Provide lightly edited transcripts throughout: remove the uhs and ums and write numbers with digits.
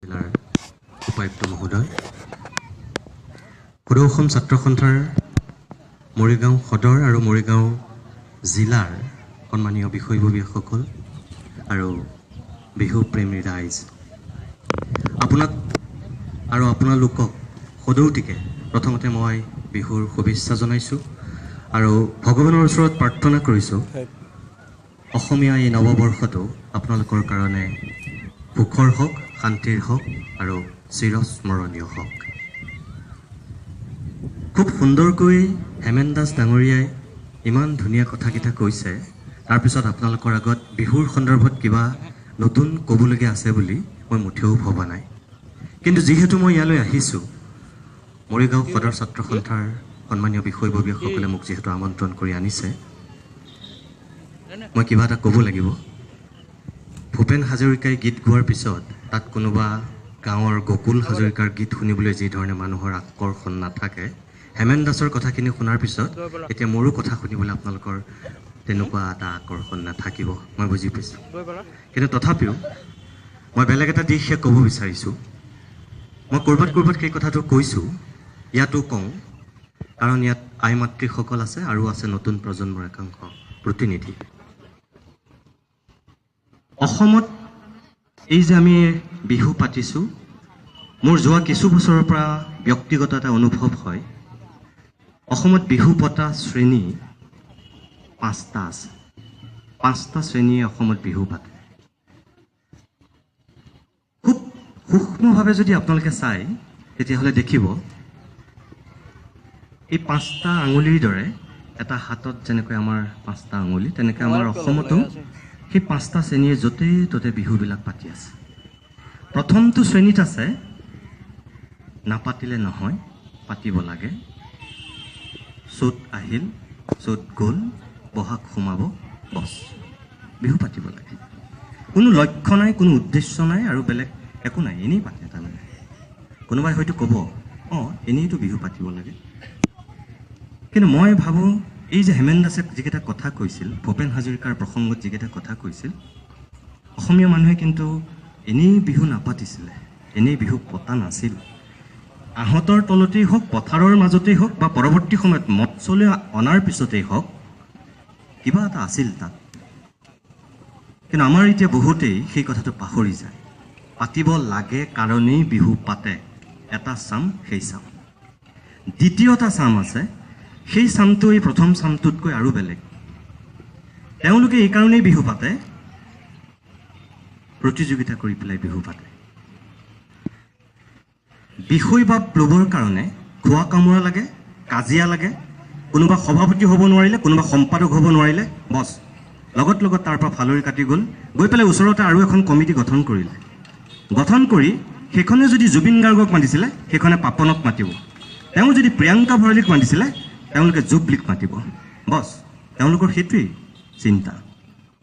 জিলাৰ উপায়ুক্ত মহোদয়, সদৌ অসম ছাত্ৰ সন্থাৰ মৰিগাঁও সদৰ আৰু মৰিগাঁও জিলাৰ সন্মানীয় বিষয়ববীয়াসকল আৰু বিহু প্ৰেমী ৰাইজ, আপোনাক আৰু আপোনালোকক সদৌতিকে প্ৰথমতে মই বিহুৰ শুভেচ্ছা জনাইছোঁ আৰু ভগৱানৰ ওচৰত প্ৰাৰ্থনা কৰিছোঁ অসমীয়া এই নৱবৰ্ষটো আপোনালোকৰ কাৰণে সুখৰ হওক, শান্তিৰ হওক আৰু চিৰস্মৰণীয় হওক। খুব সুন্দৰকৈ হেমেন দাস ডাঙৰীয়াই ইমান ধুনীয়া কথাকেইটা কৈছে, তাৰপিছত আপোনালোকৰ আগত বিহুৰ সন্দৰ্ভত কিবা নতুন ক'বলগীয়া আছে বুলি মই মুঠেও ভবা নাই। কিন্তু যিহেতু মই ইয়ালৈ আহিছোঁ, মৰিগাঁও সদৰ ছাত্ৰ সন্থাৰ সন্মানীয় বিষয়ববীয়াসকলে মোক যিহেতু আমন্ত্ৰণ কৰি আনিছে, মই কিবা এটা ক'ব লাগিব। ভূপেন হাজৰিকাই গীত গোৱাৰ পিছত তাত কোনোবা গাঁৱৰ গকুল হাজৰিকাৰ গীত শুনিবলৈ যিধৰণে মানুহৰ আকৰ্ষণ নাথাকে, হেমেন দাসৰ কথাখিনি শুনাৰ পিছত এতিয়া মোৰো কথা শুনিবলৈ আপোনালোকৰ তেনেকুৱা এটা আকৰ্ষণ নাথাকিব, মই বুজি পাইছোঁ। কিন্তু তথাপিও মই বেলেগ এটা দিশহে ক'ব বিচাৰিছোঁ। মই ক'ৰবাত সেই কথাটো কৈছোঁ, ইয়াতো কওঁ, কাৰণ ইয়াত আই মাতৃসকল আছে আৰু আছে নতুন প্ৰজন্মৰ একাংশ প্ৰতিনিধি। অসমত এই যে আমি বিহু পাতিছোঁ, মোৰ যোৱা কিছু বছৰৰ পৰা ব্যক্তিগত এটা অনুভৱ হয়, অসমত বিহু পতা শ্ৰেণী 5টা আছে। 5টা শ্ৰেণীয়ে অসমত বিহু পাতে। খুব সূক্ষ্মভাৱে যদি আপোনালোকে চায়, তেতিয়াহ'লে দেখিব এই 5টা আঙুলিৰ দৰে এটা হাতত যেনেকৈ আমাৰ 5টা আঙুলি, তেনেকৈ আমাৰ অসমতো সেই 5টা শ্ৰেণীয়ে য'তে ত'তে বিহুবিলাক পাতি আছে। প্ৰথমটো শ্ৰেণীত আছে নাপাতিলে নহয়, পাতিব লাগে। চ'ত আহিল, চ'ত গ'ল, বহাগ সোমাব, বছ, বিহু পাতিব লাগে। কোনো লক্ষ্য নাই, কোনো উদ্দেশ্য নাই আৰু বেলেগ একো নাই, এনেই পাতে তাৰমানে। কোনোবাই হয়তো ক'ব, এনেইতো বিহু পাতিব লাগে। কিন্তু মই ভাবোঁ, এই যে হেমেন দাসে যিকেইটা কথা কৈছিল, ভূপেন হাজৰিকাৰ প্ৰসংগত যিকেইটা কথা কৈছিল, অসমীয়া মানুহে কিন্তু এনেই বিহু নাপাতিছিলে, এনেই বিহু পতা নাছিল। আহঁতৰ তলতেই হওক, পথাৰৰ মাজতেই হওক বা পৰৱৰ্তী সময়ত মৎস্যলৈ অনাৰ পিছতেই হওক, কিবা এটা আছিল তাত। কিন্তু আমাৰ এতিয়া বহুতেই সেই কথাটো পাহৰি যায়। পাতিব লাগে কাৰণেই বিহু পাতে, এটা চাম, সেই চাম। দ্বিতীয়টা চাম আছে, সেই চামটো এই প্ৰথম চামটোতকৈ আৰু বেলেগ। তেওঁলোকে এইকাৰণেই বিহু পাতে, প্ৰতিযোগিতা কৰি পেলাই বিহু পাতে। বিষয়বাব ল'বৰ কাৰণে খোৱা কামোৰা লাগে, কাজিয়া লাগে, কোনোবা সভাপতি হ'ব নোৱাৰিলে, কোনোবা সম্পাদক হ'ব নোৱাৰিলে, বছ, লগত তাৰ পৰা ফালৰি কাটি গৈ পেলাই ওচৰতে আৰু এখন কমিটি গঠন কৰিলে। গঠন কৰি সেইখনে যদি জুবিন গাৰ্গক মাতিছিলে, সেইখনে পাপনক মাতিব। তেওঁ যদি প্ৰিয়ংকা ভৰালীক মাতিছিলে, তেওঁলোকে জুবলিক মাতিব। বছ, তেওঁলোকৰ সেইটোৱেই চিন্তা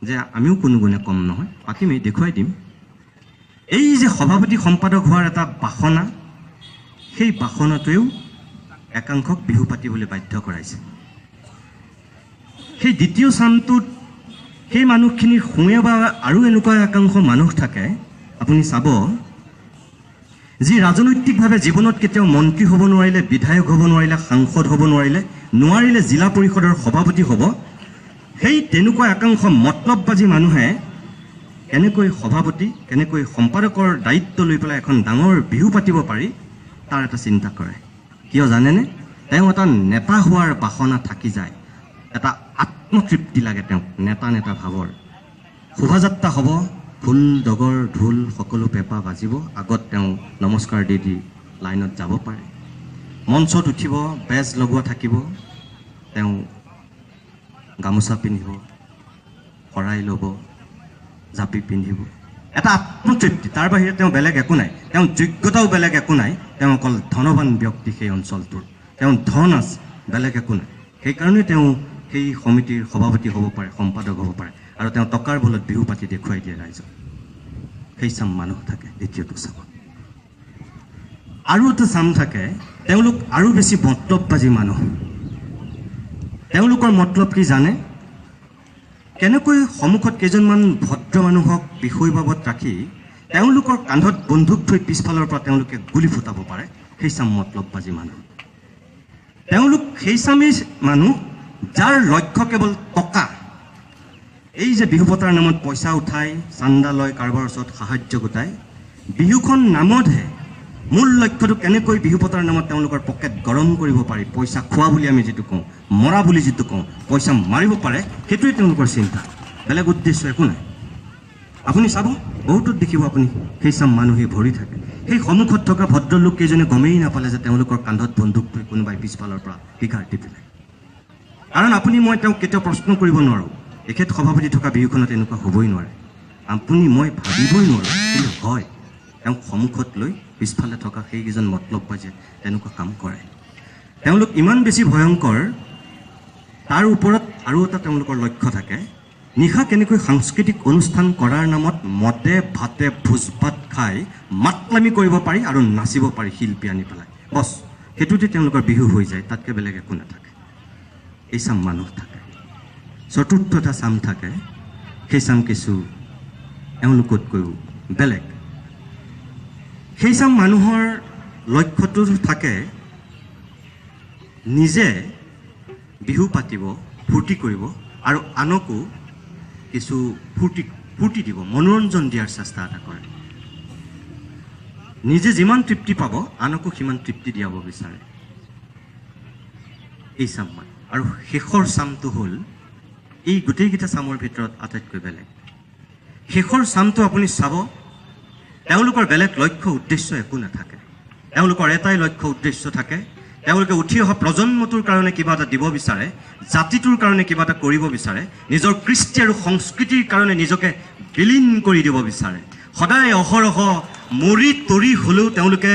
যে আমিও কোনো গুণে কম নহয়, পাতিমেই, দেখুৱাই দিম। এই যে সভাপতি সম্পাদক হোৱাৰ এটা বাসনা, সেই বাসনাটোৱেও একাংশক বিহু পাতিবলৈ বাধ্য কৰাইছে। সেই দ্বিতীয় চামটোত সেই মানুহখিনিৰ সোঁৱে বা আৰু এনেকুৱা একাংশ মানুহ থাকে, আপুনি চাব, যি ৰাজনৈতিকভাৱে জীৱনত কেতিয়াও মন্ত্ৰী হ'ব নোৱাৰিলে, বিধায়ক হ'ব নোৱাৰিলে, সাংসদ হ'ব নোৱাৰিলে জিলা পৰিষদৰ সভাপতি হ'ব, সেই তেনেকুৱা একাংশ মতলববাজী মানুহে কেনেকৈ সভাপতি, কেনেকৈ সম্পাদকৰ দায়িত্ব লৈ পেলাই এখন ডাঙৰ বিহু পাতিব পাৰি, তাৰ এটা চিন্তা কৰে। কিয় জানেনে? তেওঁ এটা নেতা হোৱাৰ বাসনা থাকি যায়, এটা আত্মতৃপ্তি লাগে তেওঁক, নেতা ভাৱৰ। শোভাযাত্ৰা হ'ব, ফুল ডগৰ ঢোল সকলো পেঁপা বাজিব, আগত তেওঁ নমস্কাৰ দি লাইনত যাব পাৰে। মঞ্চত উঠিব, বেজ লগোৱা থাকিব, তেওঁ গামোচা পিন্ধিব, শৰাই ল'ব, জাপি পিন্ধিব, এটা আত্মতৃপ্তি। তাৰ বাহিৰে তেওঁ বেলেগ একো নাই, তেওঁ যোগ্যতাও বেলেগ একো নাই, তেওঁ অকল ধনৱান ব্যক্তি সেই অঞ্চলটোৰ, তেওঁ ধন আছে, বেলেগ একো নাই। সেইকাৰণে তেওঁ সেই সমিতিৰ সভাপতি হ'ব পাৰে, সম্পাদক হ'ব পাৰে, আৰু তেওঁ টকাৰ বলত বিহু পাতি দেখুৱাই দিয়ে ৰাইজক। সেই চাম মানুহ থাকে। দ্বিতীয়টো চামত আৰু এটা চাম থাকে, তেওঁলোক আৰু বেছি মতলববাজী মানুহ। তেওঁলোকৰ মতলব কি জানে? কেনেকৈ সন্মুখত কেইজনমান ভদ্ৰ মানুহক বিষয় বাবদ ৰাখি তেওঁলোকৰ কান্ধত বন্দুক থৈ পিছফালৰ পৰা তেওঁলোকে গুলি ফুটাব পাৰে সেই চাম মতলববাজী মানুহ তেওঁলোক সেই চামেই মানুহ যাৰ লক্ষ্য কেৱল টকা এই যে বিহু পতাৰ নামত পইচা উঠাই চান্দা লয় কাৰোবাৰ ওচৰত সাহায্য গোটাই বিহুখন নামতহে মূল লক্ষ্যটো কেনেকৈ বিহু পতাৰ নামত তেওঁলোকৰ পকেট গৰম কৰিব পাৰি পইচা খোৱা বুলি আমি যিটো কওঁ মৰা বুলি যিটো কওঁ পইচা মাৰিব পাৰে সেইটোৱে তেওঁলোকৰ চিন্তা বেলেগ উদ্দেশ্য একো নাই আপুনি চাব বহুতো দেখিব আপুনি সেই চাম মানুহে ভৰি থাকে সেই সন্মুখত থকা ভদ্ৰলোক কেইজনে গমেই নাপালে যে তেওঁলোকৰ কান্ধত বন্দুক থৈ কোনোবাই পিছফালৰ পৰা পিকাৰ দি দিলে কাৰণ আপুনি মই তেওঁক কেতিয়াও প্ৰশ্ন কৰিব নোৱাৰোঁ এখেত সভাপতি থকা বিহুখনত এনেকুৱা হ'বই নোৱাৰে আপুনি মই ভাবিবই নোৱাৰোঁ কিন্তু হয় তেওঁক সন্মুখত লৈ পিছফালে থকা সেইকেইজন মতলববাজীয়ে তেনেকুৱা কাম কৰে তেওঁলোক ইমান বেছি ভয়ংকৰ তাৰ ওপৰত আৰু এটা তেওঁলোকৰ লক্ষ্য থাকে নিশা কেনেকৈ সাংস্কৃতিক অনুষ্ঠান কৰাৰ নামত মদে ভাতে ভোজ ভাত খাই মাতলামি কৰিব পাৰি আৰু নাচিব পাৰি শিল্পী আনি পেলাই বছ সেইটোতে তেওঁলোকৰ বিহু হৈ যায় তাতকৈ বেলেগ একো নাথাকে এই চাম মানুহ থাকে চতুৰ্থ এটা চাম থাকে সেই চাম কিছু এওঁলোকতকৈও বেলেগ সেই চাম মানুহৰ লক্ষ্যটো থাকে নিজে বিহু পাতিব ফূৰ্তি কৰিব আৰু আনকো কিছু ফূৰ্তি দিব মনোৰঞ্জন দিয়াৰ চেষ্টা এটা কৰে নিজে যিমান তৃপ্তি পাব আনকো সিমান তৃপ্তি দিয়াব বিচাৰে এই চাম মানুহ আৰু শেষৰ চামটো হ'ল এই গোটেইকেইটা চামৰ ভিতৰত আটাইতকৈ বেলেগ শেষৰ চামটো আপুনি চাব তেওঁলোকৰ বেলেগ লক্ষ্য উদ্দেশ্য একো নাথাকে তেওঁলোকৰ এটাই লক্ষ্য উদ্দেশ্য থাকে তেওঁলোকে উঠি অহা প্ৰজন্মটোৰ কাৰণে কিবা এটা দিব বিচাৰে জাতিটোৰ কাৰণে কিবা এটা কৰিব বিচাৰে নিজৰ কৃষ্টি আৰু সংস্কৃতিৰ কাৰণে নিজকে বিলীন কৰি দিব বিচাৰে সদায় অহৰহ মৰি তৰি হ'লেও তেওঁলোকে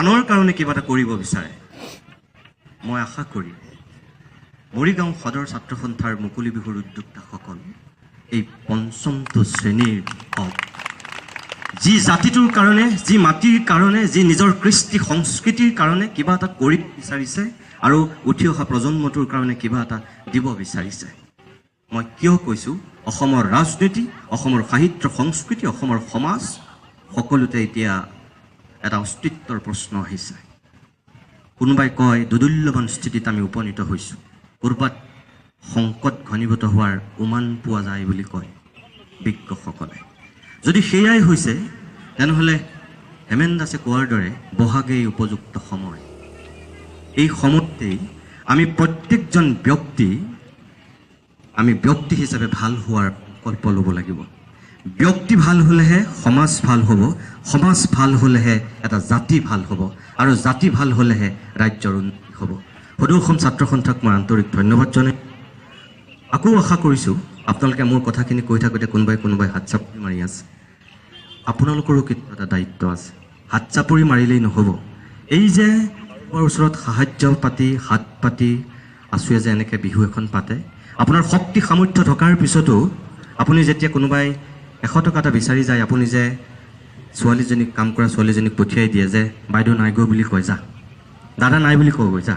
আনৰ কাৰণে কিবা এটা কৰিব বিচাৰে মই আশা কৰি মৰিগাঁও সদৰ ছাত্ৰ সন্থাৰ মুকলি বিহুৰ উদ্যোক্তাসকল এই পঞ্চমটো শ্ৰেণীৰ হওক যি জাতিটোৰ কাৰণে যি মাটিৰ কাৰণে যি নিজৰ কৃষ্টি সংস্কৃতিৰ কাৰণে কিবা এটা কৰিব বিচাৰিছে আৰু উঠি অহা প্ৰজন্মটোৰ কাৰণে কিবা এটা দিব বিচাৰিছে মই কিয় কৈছোঁ অসমৰ ৰাজনীতি অসমৰ সাহিত্য সংস্কৃতি অসমৰ সমাজ সকলোতে এতিয়া এটা অস্তিত্বৰ প্ৰশ্ন আহিছে কোনোবাই কয় দুদুল্যমান স্থিতিত আমি উপনীত হৈছোঁ ক'ৰবাত সংকট ঘনীভূত হোৱাৰ উমান পোৱা যায় বুলি কয় বিজ্ঞসকলে যদি সেয়াই হৈছে তেনেহ'লে হেমেন দাসে কোৱাৰ দৰে বহাগেই উপযুক্ত সময় এই সময়তেই আমি প্ৰত্যেকজন ব্যক্তি হিচাপে ভাল হোৱাৰ কল্প ল'ব লাগিব ব্যক্তি ভাল হ'লেহে সমাজ ভাল হ'ব সমাজ ভাল হ'লেহে এটা জাতি ভাল হ'ব আৰু জাতি ভাল হ'লেহে ৰাজ্যৰ উন্নতি হ'ব সদৌ অসম ছাত্ৰ সন্থাক মই আন্তৰিক ধন্যবাদ জনাই আকৌ আশা কৰিছোঁ আপোনালোকে মোৰ কথাখিনি কৈ থাকোঁতে কোনোবাই হাত চাপৰি মাৰি আছে আপোনালোকৰো কেতিয়াবা এটা দায়িত্ব আছে হাত চাপৰি মাৰিলেই নহ'ব এই যে ওচৰত সাহায্য পাতি হাত পাতি আছুৱে যে এনেকৈ বিহু এখন পাতে আপোনাৰ শক্তি সামৰ্থ্য থকাৰ পিছতো আপুনি যেতিয়া কোনোবাই 100 টকা এটা বিচাৰি যায় আপুনি যে ছোৱালীজনীক কাম কৰা ছোৱালীজনীক পঠিয়াই দিয়ে যে বাইদেউ নাই গৈ বুলি কয় যা দাদা নাই বুলি কয় গৈ যা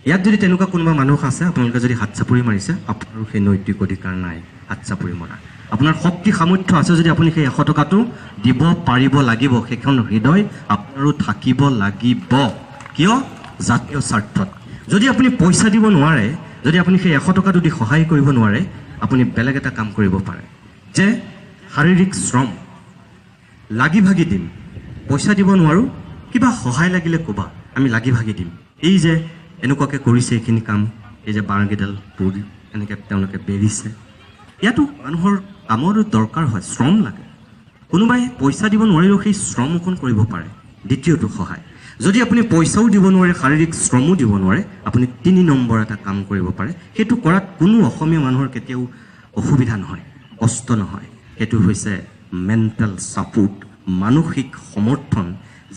ইয়াত যদি তেনেকুৱা কোনোবা মানুহ আছে আপোনালোকে যদি হাত চাপৰি মাৰিছে আপোনাৰো সেই নৈতিক অধিকাৰ নাই হাত চাপৰি মৰা আপোনাৰ শক্তি সামৰ্থ্য আছে যদি আপুনি সেই 100 টকাটো দিব পাৰিব লাগিব সেইখন হৃদয় আপোনাৰো থাকিব লাগিব কিয় জাতীয় স্বাৰ্থত যদি আপুনি পইচা দিব নোৱাৰে যদি আপুনি সেই 100 টকাটো দি সহায় কৰিব নোৱাৰে আপুনি বেলেগ এটা কাম কৰিব পাৰে যে শাৰীৰিক শ্ৰম লাগি ভাগি দিম পইচা দিব নোৱাৰোঁ কিবা সহায় লাগিলে ক'বা আমি লাগি ভাগি দিম এই যে এনেকুৱাকৈ কৰিছে এইখিনি কাম এই যে বাঁহকেইডাল পৰি এনেকৈ তেওঁলোকে বেৰিছে ইয়াতো মানুহৰ কামৰো দৰকাৰ হয় শ্ৰম লাগে কোনোবাই পইচা দিব নোৱাৰিলেও সেই শ্ৰম অকণ কৰিব পাৰে দ্বিতীয়টো সহায় যদি আপুনি পইচাও দিব নোৱাৰে শাৰীৰিক শ্ৰমো দিব নোৱাৰে আপুনি 3 নম্বৰ এটা কাম কৰিব পাৰে সেইটো কৰাত কোনো অসমীয়া মানুহৰ কেতিয়াও অসুবিধা নহয় কষ্ট নহয় সেইটো হৈছে মেণ্টেল ছাপোৰ্ট মানসিক সমৰ্থন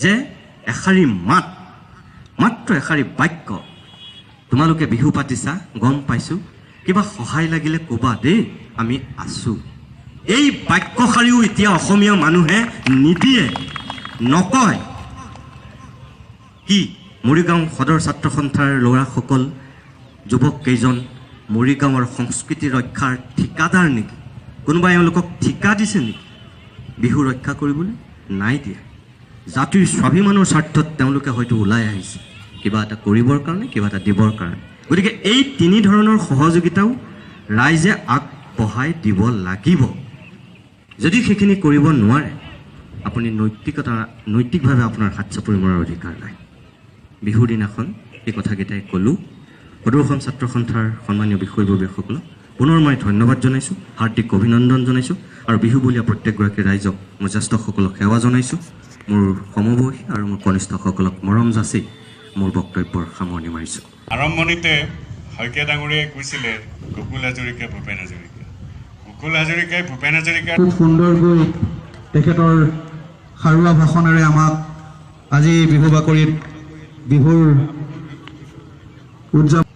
যে এষাৰি মাত্ৰ এষাৰি বাক্য তোমালোকে বিহু পাতিছা গম পাইছোঁ কিবা সহায় লাগিলে ক'বা দেই আমি আছোঁ এই বাক্যশাৰীও এতিয়া অসমীয়া মানুহে নিদিয়ে নকয় কি মৰিগাঁও সদৰ ছাত্ৰ সন্থাৰ ল'ৰাসকল যুৱক কেইজন মৰিগাঁৱৰ সংস্কৃতি ৰক্ষাৰ ঠিকাদাৰ নেকি কোনোবাই এওঁলোকক ঠিকা দিছে নেকি বিহু ৰক্ষা কৰিবলৈ নাই দিয়া। জাতিৰ স্বাভিমানৰ স্বাৰ্থত তেওঁলোকে হয়তো ওলাই আহিছে কিবা এটা কৰিবৰ কাৰণে, কিবা এটা দিবৰ কাৰণে। গতিকে এই তিনি ধৰণৰ সহযোগিতাও ৰাইজে আগবঢ়াই দিব লাগিব। যদি সেইখিনি কৰিব নোৱাৰে, আপুনি নৈতিকভাৱে আপোনাৰ হাত চাপৰি মৰাৰ অধিকাৰ নাই। বিহুৰ দিনাখন এই কথাকেইটাই ক'লোঁ। সদৌ অসম ছাত্ৰ সন্থাৰ সন্মানীয় বিষয়ববীয়াসকলক পুনৰ মই ধন্যবাদ জনাইছোঁ, হাৰ্দিক অভিনন্দন জনাইছোঁ, আৰু বিহুবলীয়া প্ৰত্যেকগৰাকী ৰাইজক মই জ্যেষ্ঠসকলক সেৱা জনাইছোঁ। মোৰ সমবয়সী আৰু মোৰ কনিষ্ঠসকলক মৰম যাচি মোৰ বক্তব্যৰ সামৰণি মাৰিছোঁ। আৰম্ভণিতে শইকীয়া ডাঙৰীয়াই কৈছিলে গকুল হাজৰিকা, ভূপেন হাজৰিকা। গকুল হাজৰিকাই ভূপেন হাজৰিকা খুব সুন্দৰকৈ তেখেতৰ সাৰুৱা ভাষণেৰে আমাক আজি বিহু বাকৰিত বিহুৰ উদযাপন